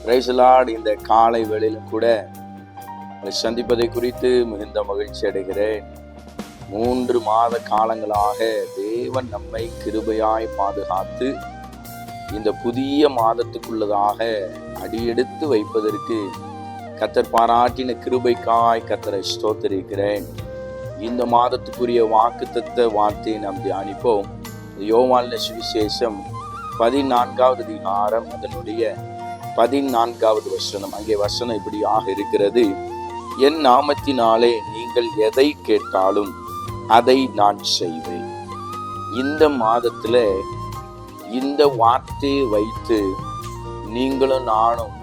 Praise the Lord. இந்த காலை வேளையிலும் கூட சந்திப்பதை குறித்து மிகுந்த மகிழ்ச்சி அடைகிறேன். 3 மாத காலங்களாக தேவன் நம்மை கிருபையாய் பாதுகாத்து இந்த புதிய மாதத்துக்குள்ளதாக அடியெடுத்து வைப்பதற்கு கர்த்தர் பாராட்டின கிருபைக்காய் கர்த்தரை ஸ்தோத்திரிக்கிறேன். இந்த மாதத்துக்குரிய வாக்குத்தத்த வார்த்தையை நாம் தியானிப்போம். யோவான் சுவிசேஷம் 14வது அதிகாரம் அதனுடைய 14வது வசனம். அங்கே வசனம் இப்படியாக இருக்கிறது: என் நாமத்தினாலே நீங்கள் எதை கேட்டாலும் அதை நான் செய்வேன். இந்த மாதத்துல இந்த வார்த்தையை வைத்து நீங்களும் நானும்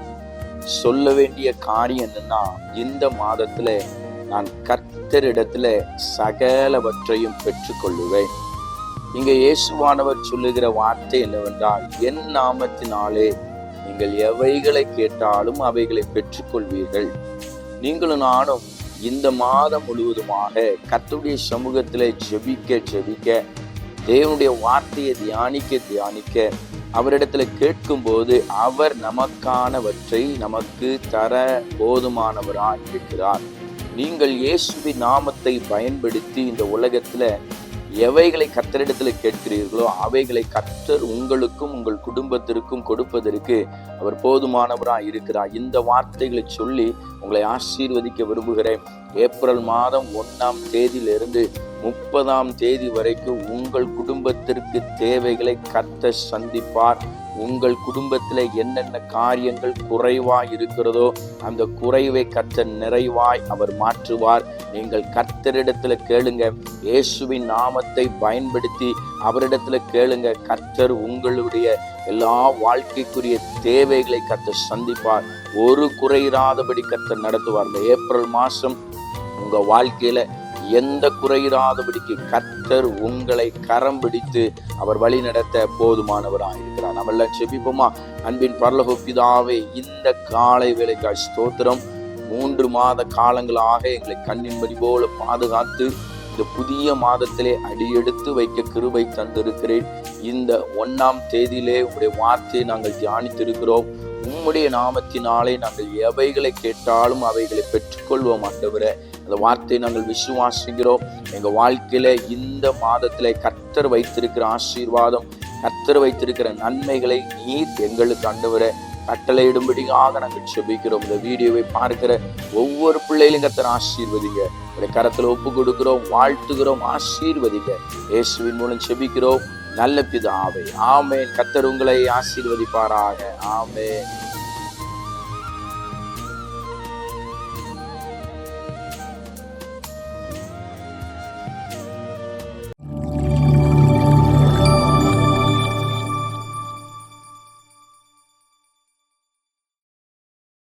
சொல்ல வேண்டிய காரியம் என்னன்னா, இந்த மாதத்துல நான் கர்த்தரிடத்துல சகலவற்றையும் பெற்றுக்கொள்ளுவேன். இங்க இயேசுவானவர் சொல்லுகிற வார்த்தை என்னவென்றால், என் நாமத்தினாலே நீங்கள் எவைகளை கேட்டாலும் அவைகளை பெற்றுக்கொள்வீர்கள். நீங்களும் நானும் இந்த மாதம் முழுவதுமாக கர்த்தருடைய சமூகத்திலே ஜெபிக்க தேவனுடைய வார்த்தையை தியானிக்க அவரிடத்துல கேட்கும்போது அவர் நமக்கானவற்றை நமக்கு தர போதுமானவராய் இருக்கிறார். நீங்கள் இயேசுவின் நாமத்தை பயன்படுத்தி இந்த உலகத்துல எவைகளை கர்த்தரிடத்துல கேட்கிறீர்களோ அவைகளை கர்த்தர் உங்களுக்கும் உங்கள் குடும்பத்திற்கும் கொடுப்பதற்கு அவர் போதுமானவராய் இருக்கிறார். இந்த வார்த்தைகளை சொல்லி உங்களை ஆசீர்வதிக்க விரும்புகிறேன். ஏப்ரல் மாதம் 1ஆம் தேதியிலிருந்து 30ஆம் தேதி வரைக்கும் உங்கள் குடும்பத்திற்கு தேவைகளை கர்த்தர் சந்திப்பார். உங்கள் குடும்பத்தில் என்னென்ன காரியங்கள் குறைவாய் இருக்கிறதோ அந்த குறைவை கர்த்தர் நிறைவாய் அவர் மாற்றுவார். நீங்கள் கர்த்தரிடத்துல கேளுங்க, இயேசுவின் நாமத்தை பயன்படுத்தி அவரிடத்துல கேளுங்க. கர்த்தர் உங்களுடைய எல்லா வாழ்க்கைக்குரிய தேவைகளை கர்த்தர் சந்திப்பார். ஒரு குறையிராதபடி கர்த்தர் நடத்துவார். இந்த ஏப்ரல் மாசம் உங்க வாழ்க்கையில எந்த குறையிராதபடிக்கு கர்த்தர் உங்களை கரம் பிடித்து அவர் வழி நடத்த போதுமானவராக இருக்கிறார். நம்ம எல்லாம் செபிப்போமா? அன்பின் பரலோக பிதாவே, இந்த காலை வேளைக்காய் ஸ்தோத்திரம். 3 மாத காலங்களாக எங்களை கண்ணின்படி போல பாதுகாத்து இந்த புதிய மாதத்திலே அடியெடுத்து வைக்க கிருபை தந்திருக்கிறேன். இந்த 1ஆம் தேதியிலே உங்களுடைய வார்த்தையை நாங்கள் தியானித்திருக்கிறோம். உம்முடைய நாமத்தினாலே நாங்கள் எவைகளை கேட்டாலும் அவைகளை பெற்றுக்கொள்வோம். ஆண்டவரே, அந்த வார்த்தையை நாங்கள் விசுவாசிக்கிறோம். எங்கள் வாழ்க்கையில இந்த மாதத்திலே கர்த்தர் வைத்திருக்கிற ஆசீர்வாதம், கர்த்தர் வைத்திருக்கிற நன்மைகளை நீர் எங்களுக்கு ஆண்டவரே கட்டளையிடும்படியாக நாங்கள் செபிக்கிறோம். இந்த வீடியோவை பார்க்கிற ஒவ்வொரு பிள்ளைகளும் கர்த்தர் ஆசீர்வதிங்க. உடைய கரத்தில் ஒப்பு கொடுக்கிறோம், வாழ்த்துகிறோம், ஆசீர்வதிங்க. இயேசுவின் மூலம் செபிக்கிறோம் நல்ல பிதாவே, ஆமென். கர்த்தர் உங்களை ஆசீர்வதிப்பாராக. ஆமென்.